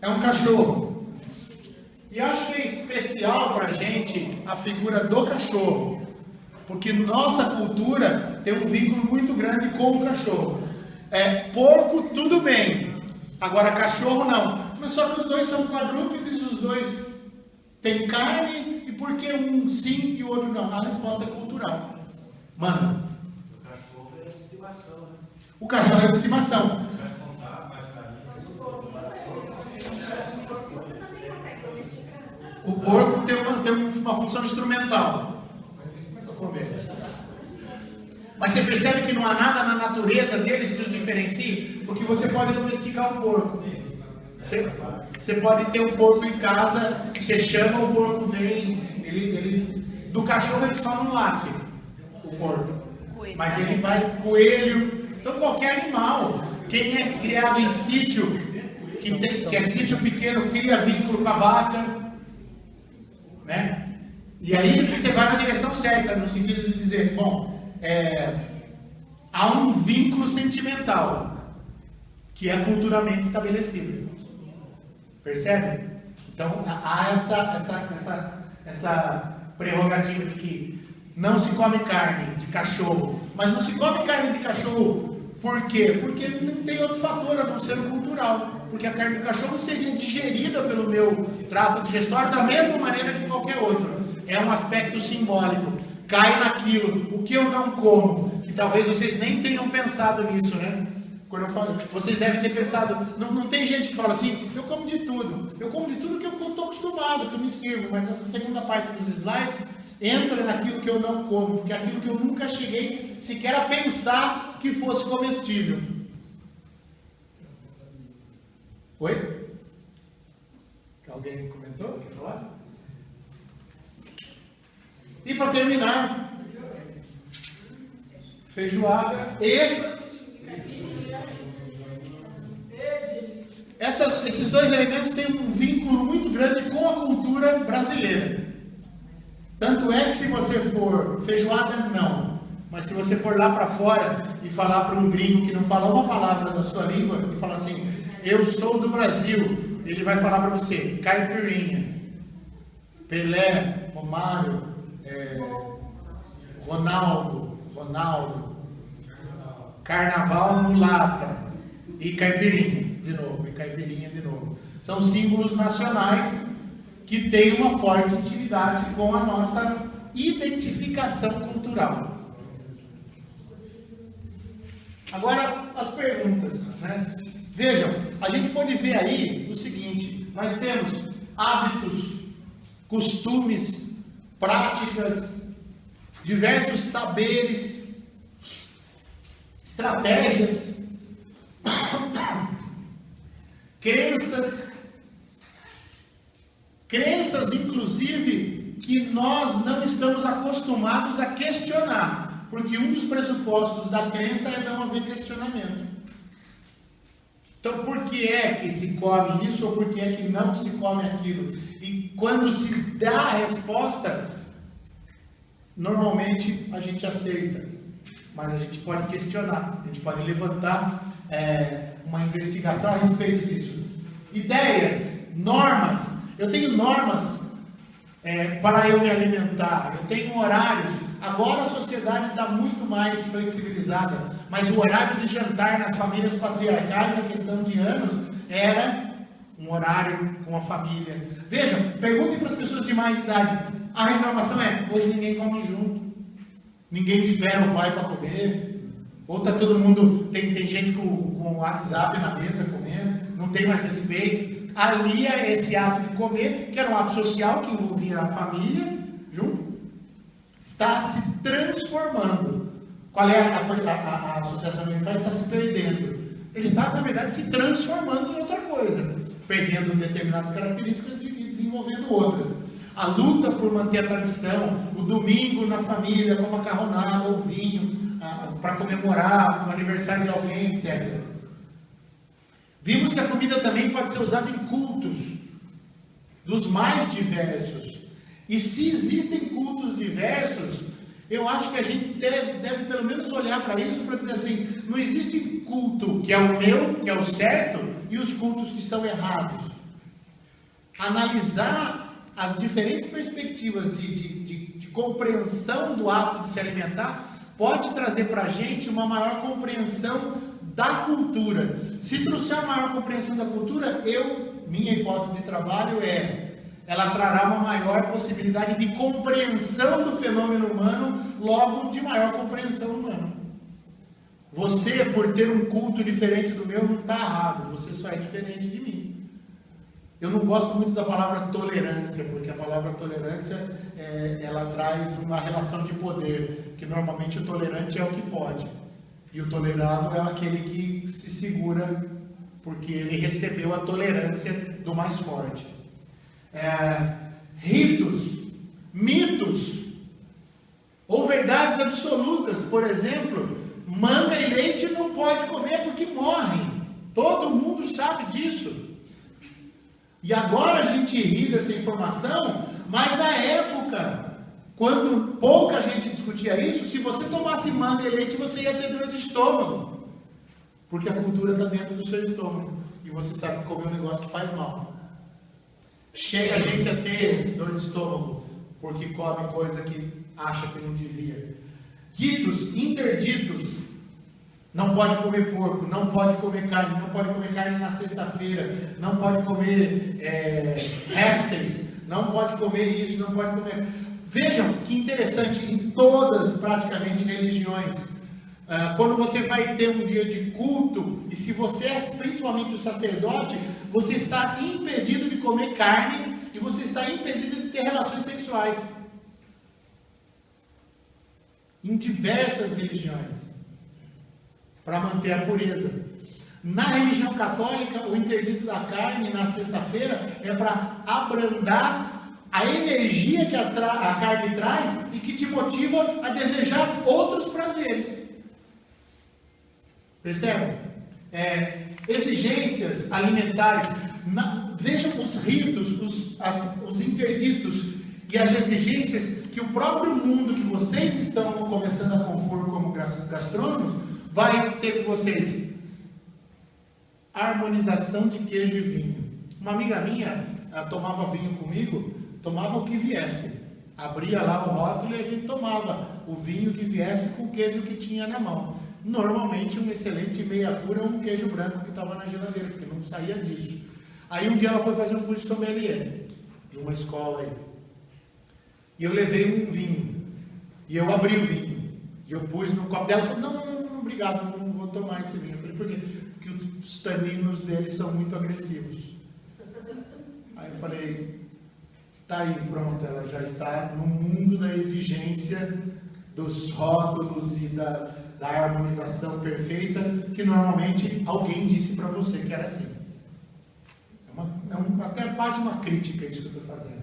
é um cachorro. E acho que é especial para a gente a figura do cachorro, porque nossa cultura tem um vínculo muito grande com o cachorro. Porco tudo bem, agora cachorro não. Mas só que os dois são quadrúpedes, os dois têm carne, e por que um sim e o outro não? A resposta é cultural. Manda. O cachorro é de estimação, né? O cachorro é de estimação. O porco tem uma função instrumental. Mas você percebe que não há nada na natureza deles que os diferencie? Porque você pode domesticar um porco. Você pode ter um porco em casa, você chama, o porco vem. Do cachorro ele só não late, o porco. Mas ele vai, coelho. Então qualquer animal. Quem é criado em sítio, que é sítio pequeno, cria vínculo com a vaca. Né? E aí você vai na direção certa, no sentido de dizer, bom, há um vínculo sentimental que é culturalmente estabelecido. Percebe? Então há essa prerrogativa de que não se come carne de cachorro, mas não se come carne de cachorro por quê? Porque não tem outro fator a não ser o cultural. Porque a carne do cachorro seria digerida pelo meu trato digestório da mesma maneira que qualquer outro. É um aspecto simbólico. Cai naquilo, o que eu não como, que talvez vocês nem tenham pensado nisso, né? Quando eu falo, vocês devem ter pensado, não tem gente que fala assim, eu como de tudo que eu estou acostumado, que eu me sirvo, mas essa segunda parte dos slides entra naquilo que eu não como, porque é aquilo que eu nunca cheguei sequer a pensar que fosse comestível. Oi? Alguém comentou? Quer falar? E para terminar, feijoada e esses dois elementos têm um vínculo muito grande com a cultura brasileira. Tanto é que se você for, feijoada não, mas se você for lá para fora e falar para um gringo que não fala uma palavra da sua língua, e falar assim, eu sou do Brasil, ele vai falar para você, caipirinha, Pelé, Romário, Ronaldo, Carnaval, mulata e caipirinha de novo. São símbolos nacionais que têm uma forte intimidade com a nossa identificação cultural. Agora, as perguntas, né? Vejam, a gente pode ver aí o seguinte, nós temos hábitos, costumes, práticas, diversos saberes, estratégias, crenças inclusive que nós não estamos acostumados a questionar, porque um dos pressupostos da crença é não haver questionamento. Então, por que é que se come isso ou por que é que não se come aquilo? E quando se dá a resposta, normalmente a gente aceita, mas a gente pode questionar, a gente pode levantar uma investigação a respeito disso. Ideias, normas. Eu tenho normas para eu me alimentar, eu tenho horários. Agora a sociedade está muito mais flexibilizada, mas o horário de jantar nas famílias patriarcais, a questão de anos, era um horário com a família. Vejam, perguntem para as pessoas de mais idade. A reclamação é, hoje ninguém come junto, ninguém espera o pai para comer, ou está todo mundo, tem gente com o WhatsApp na mesa comendo, não tem mais respeito. Ali é esse ato de comer, que era um ato social que envolvia a família junto, está se transformando. Qual é a associação que ele faz? Está se perdendo. Ele está, na verdade, se transformando em outra coisa, perdendo determinadas características e desenvolvendo outras. A luta por manter a tradição, o domingo na família, com a macarronada, o vinho, para comemorar o aniversário de alguém, etc. Vimos que a comida também pode ser usada em cultos, dos mais diversos. E se existem cultos diversos, eu acho que a gente deve pelo menos olhar para isso para dizer assim, não existe culto que é o meu, que é o certo, e os cultos que são errados. analisar as diferentes perspectivas de compreensão do ato de se alimentar, pode trazer para a gente uma maior compreensão da cultura. Se trouxer a maior compreensão da cultura, minha hipótese de trabalho ela trará uma maior possibilidade de compreensão do fenômeno humano, logo de maior compreensão humana. Você, por ter um culto diferente do meu, não está errado, você só é diferente de mim. Eu não gosto muito da palavra tolerância, porque a palavra tolerância, ela traz uma relação de poder, que normalmente o tolerante é o que pode, e o tolerado é aquele que se segura, porque ele recebeu a tolerância do mais forte. Ritos, mitos, ou verdades absolutas, por exemplo, manga e leite não pode comer porque morrem, todo mundo sabe disso. E agora a gente ri dessa informação, mas na época, quando pouca gente discutia isso, se você tomasse manga e leite, você ia ter dor de estômago. Porque a cultura está dentro do seu estômago. E você sabe que comer um negócio que faz mal. Chega a gente a ter dor de estômago, porque come coisa que acha que não devia. Ditos, interditos. Não pode comer porco, não pode comer carne, não pode comer carne na sexta-feira, não pode comer répteis, não pode comer isso, não pode comer... Vejam que interessante, em todas praticamente religiões, quando você vai ter um dia de culto, e se você é principalmente o sacerdote, você está impedido de comer carne, e você está impedido de ter relações sexuais. Em diversas religiões. Para manter a pureza. Na religião católica, o interdito da carne na sexta-feira é para abrandar a energia que a carne traz e que te motiva a desejar outros prazeres. Percebem? Exigências alimentares. Vejam os ritos, os interditos e as exigências que o próprio mundo que vocês estão começando a compor como gastrônomos vai ter com vocês. Harmonização de queijo e vinho. Uma amiga minha tomava vinho comigo, tomava o que viesse. Abria lá o rótulo e a gente tomava o vinho que viesse com o queijo que tinha na mão. Normalmente um excelente meia-cura ou um queijo branco que estava na geladeira, porque não saía disso. Aí um dia ela foi fazer um curso de sommelier, de uma escola aí. E eu levei um vinho. E eu abri o vinho. E eu pus no copo dela e falei, não, obrigado, não vou tomar esse vinho. Eu falei, por quê? Porque os taninos dele são muito agressivos. Aí eu falei, tá aí, pronto, ela já está no mundo da exigência, dos rótulos e da harmonização perfeita, que normalmente alguém disse para você que era assim. Até quase uma crítica isso que eu estou fazendo.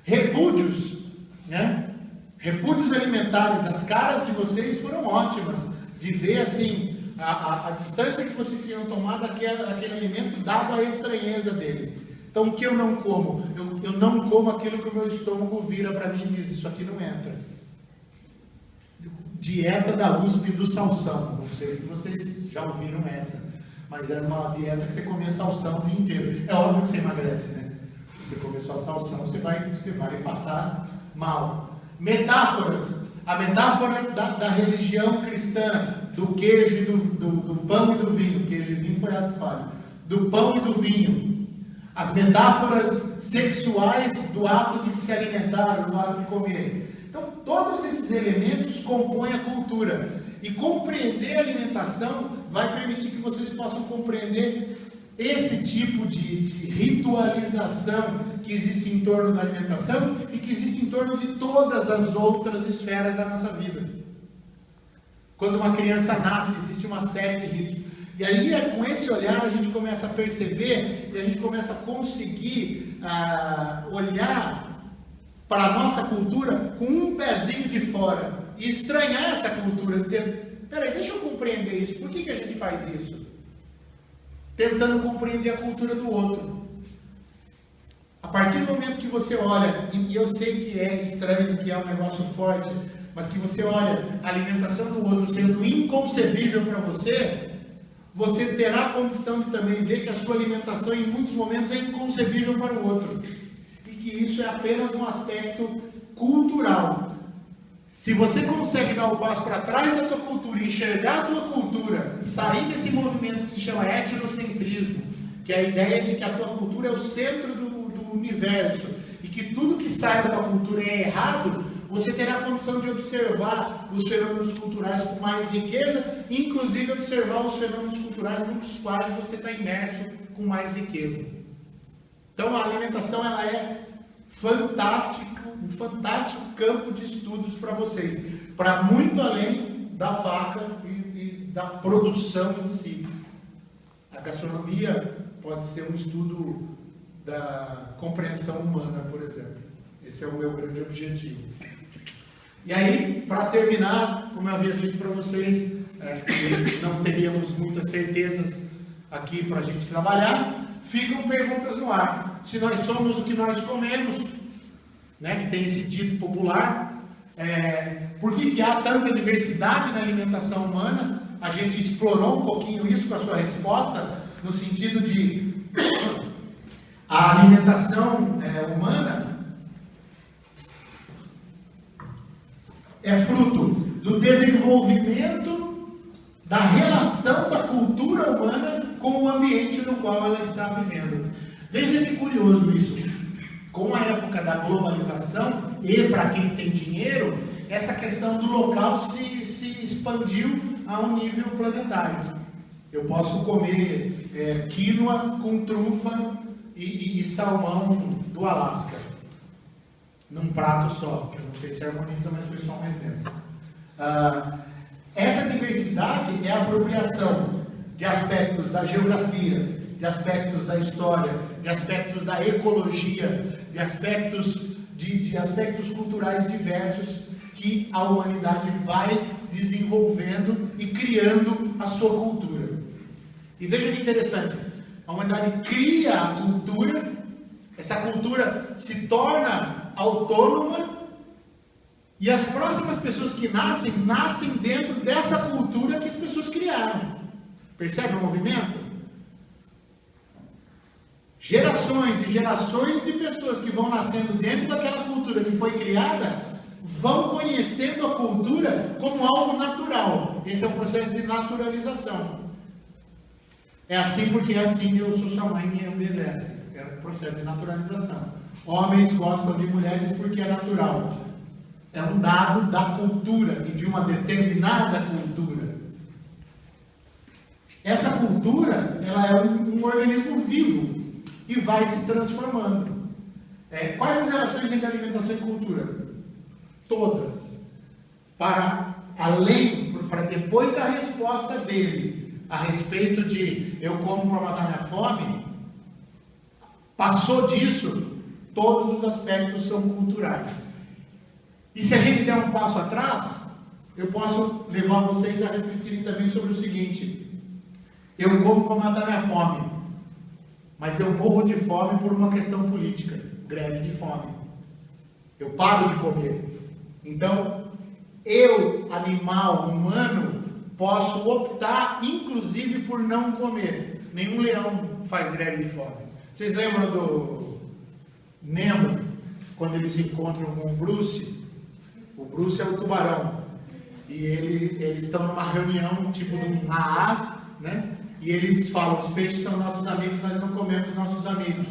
Repúdios, né? Repúdios alimentares, as caras de vocês foram ótimas, de ver assim, a distância que vocês tinham tomado daquele alimento, dado a estranheza dele. Então o que eu não como? Eu não como aquilo que o meu estômago vira para mim e diz, isso aqui não entra. Dieta da USP do salsão, não sei se vocês já ouviram essa, mas era uma dieta que você comia salsão o dia inteiro. É óbvio que você emagrece, né? Se você comer só salsão, você vai passar mal. Metáforas. A metáfora da religião cristã, do queijo, do pão e do vinho. Queijo e vinho foi ato falho. Do pão e do vinho. As metáforas sexuais do ato de se alimentar, do ato de comer. Então, todos esses elementos compõem a cultura. E compreender a alimentação vai permitir que vocês possam compreender esse tipo de ritualização que existe em torno da alimentação e que existe em torno de todas as outras esferas da nossa vida. Quando uma criança nasce, existe uma série de ritos. E aí, com esse olhar, a gente começa a perceber e a gente começa a conseguir olhar para a nossa cultura com um pezinho de fora e estranhar essa cultura, dizer, peraí, deixa eu compreender isso, por que a gente faz isso? Tentando compreender a cultura do outro. A partir do momento que você olha, e eu sei que é estranho, que é um negócio forte, mas que você olha a alimentação do outro sendo inconcebível para você, você terá a condição de também ver que a sua alimentação em muitos momentos é inconcebível para o outro. E que isso é apenas um aspecto cultural. Se você consegue dar um passo para trás da tua cultura, enxergar a tua cultura, sair desse movimento que se chama etnocentrismo, que é a ideia de que a tua cultura é o centro do universo, e que tudo que sai da tua cultura é errado, você terá a condição de observar os fenômenos culturais com mais riqueza, inclusive observar os fenômenos culturais nos quais você está imerso com mais riqueza. Então a alimentação ela é fantástica, um fantástico campo de estudos para vocês, para muito além da faca e da produção em si. A gastronomia pode ser um estudo da compreensão humana, por exemplo. Esse é o meu grande objetivo. E aí, para terminar, como eu havia dito para vocês, não teríamos muitas certezas aqui para a gente trabalhar, ficam perguntas no ar. Se nós somos o que nós comemos, né, que tem esse dito popular, por que há tanta diversidade na alimentação humana? A gente explorou um pouquinho isso com a sua resposta, no sentido de a alimentação humana é fruto do desenvolvimento da relação da cultura humana com o ambiente no qual ela está vivendo. Veja que curioso isso. Com a época da globalização, e para quem tem dinheiro, essa questão do local se expandiu a um nível planetário. Eu posso comer quinoa com trufa e salmão do Alasca, num prato só. Eu não sei se harmoniza, mas foi só um exemplo. Essa diversidade é a apropriação de aspectos da geografia, de aspectos da história, de aspectos da ecologia, de aspectos culturais diversos que a humanidade vai desenvolvendo e criando a sua cultura. E veja que interessante, a humanidade cria a cultura, essa cultura se torna autônoma, e as próximas pessoas que nascem dentro dessa cultura que as pessoas criaram. Percebe o movimento? Gerações e gerações de pessoas que vão nascendo dentro daquela cultura que foi criada, vão conhecendo a cultura como algo natural. Esse é o processo de naturalização. É assim porque é assim eu sou sua mãe e me obedece. É um processo de naturalização. Homens gostam de mulheres porque é natural. É um dado da cultura e de uma determinada cultura. Essa cultura, ela é um organismo vivo e vai se transformando. Quais as relações entre alimentação e cultura? Todas. Para depois da resposta dele a respeito de eu como para matar minha fome, passou disso, todos os aspectos são culturais. E se a gente der um passo atrás, eu posso levar vocês a refletirem também sobre o seguinte: eu como para matar minha fome, mas eu morro de fome por uma questão política, greve de fome. Eu paro de comer. Então, eu, animal humano, posso optar, inclusive, por não comer. Nenhum leão faz greve de fome. Vocês lembram do Nemo, quando eles encontram com o Bruce? O Bruce é o tubarão. E eles estão numa reunião, tipo de um AA, né? E eles falam, os peixes são nossos amigos, nós não comemos nossos amigos.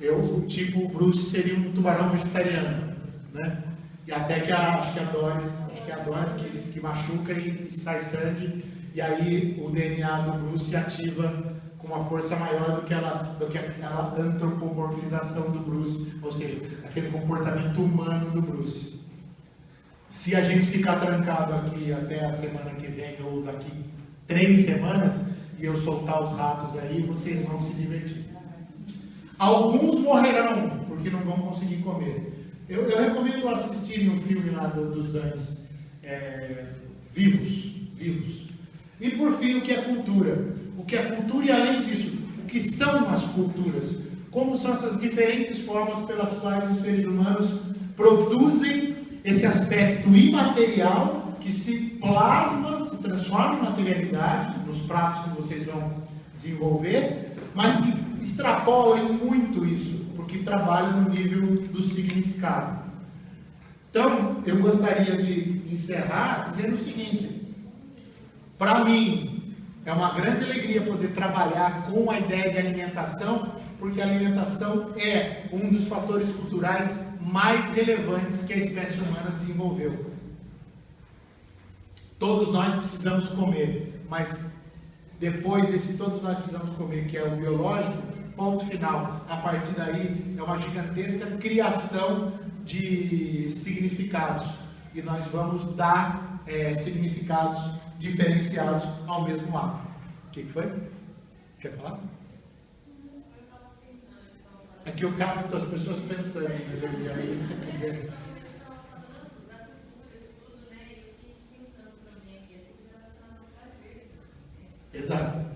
O Bruce seria um tubarão vegetariano, né? E até que acho que a Doris que machuca e sai sangue, e aí o DNA do Bruce se ativa com uma força maior do que aquela antropomorfização do Bruce, ou seja, aquele comportamento humano do Bruce. Se a gente ficar trancado aqui até a semana que vem, ou daqui 3 semanas, e eu soltar os ratos aí, vocês vão se divertir. Alguns morrerão, porque não vão conseguir comer. Eu recomendo assistirem um filme lá dos Andes, Vivos. E por fim, o que é cultura? O que é cultura e, além disso, o que são as culturas? Como são essas diferentes formas pelas quais os seres humanos produzem esse aspecto imaterial que se plasma, se transforma em materialidade nos pratos que vocês vão desenvolver, mas que extrapolem muito isso, porque trabalham no nível do significado. Então, eu gostaria de encerrar dizendo o seguinte: para mim, é uma grande alegria poder trabalhar com a ideia de alimentação, porque a alimentação é um dos fatores culturais mais relevantes que a espécie humana desenvolveu. Todos nós precisamos comer, mas depois desse todos nós precisamos comer, que é o biológico, ponto final. A partir daí é uma gigantesca criação de significados, e nós vamos dar significados diferenciados ao mesmo ato. O que foi? Quer falar? É que eu capto as pessoas pensando, e aí se você quiser. Exato.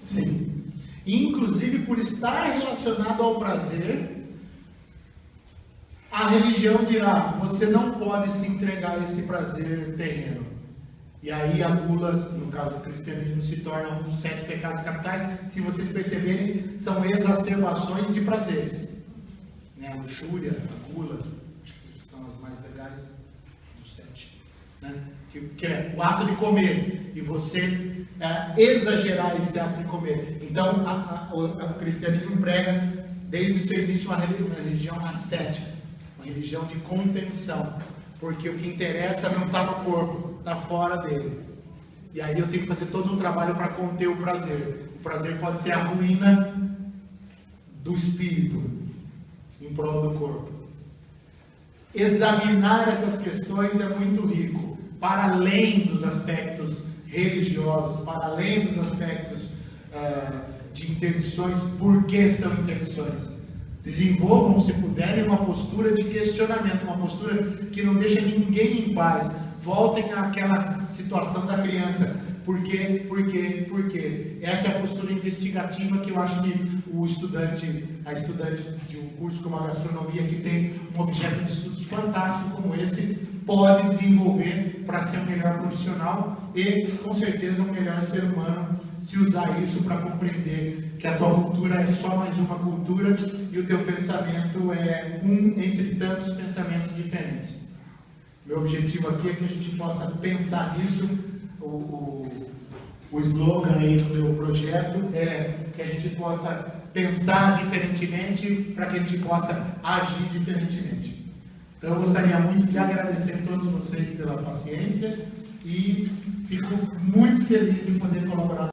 Sim. Inclusive, por estar relacionado ao prazer, a religião dirá: você não pode se entregar a esse prazer terreno. E aí a gula, no caso do cristianismo, se torna um dos 7 pecados capitais. Se vocês perceberem, são exacerbações de prazeres. A luxúria, a gula, acho que são as mais legais dos 7. Que é o ato de comer, e você exagerar esse ato de comer. Então, o cristianismo prega, desde o seu início, uma religião ascética, uma religião de contenção, porque o que interessa não está no corpo, está fora dele. E aí eu tenho que fazer todo um trabalho para conter o prazer. O prazer pode ser a ruína do espírito em prol do corpo. Examinar essas questões é muito rico, para além dos aspectos religiosos, para além dos aspectos de interdições. Por que são interdições? Desenvolvam, se puderem, uma postura de questionamento, uma postura que não deixa ninguém em paz. Voltem àquela situação da criança. Por quê? Por quê? Por quê? Essa é a postura investigativa que eu acho que a estudante de um curso como a gastronomia, que tem um objeto de estudos fantástico como esse, pode desenvolver para ser um melhor profissional e, com certeza, um melhor ser humano, se usar isso para compreender que a tua cultura é só mais uma cultura e o teu pensamento é um entre tantos pensamentos diferentes. Meu objetivo aqui é que a gente possa pensar nisso. O slogan aí do meu projeto é que a gente possa pensar diferentemente para que a gente possa agir diferentemente. Então eu gostaria muito de agradecer a todos vocês pela paciência e fico muito feliz de poder colaborar.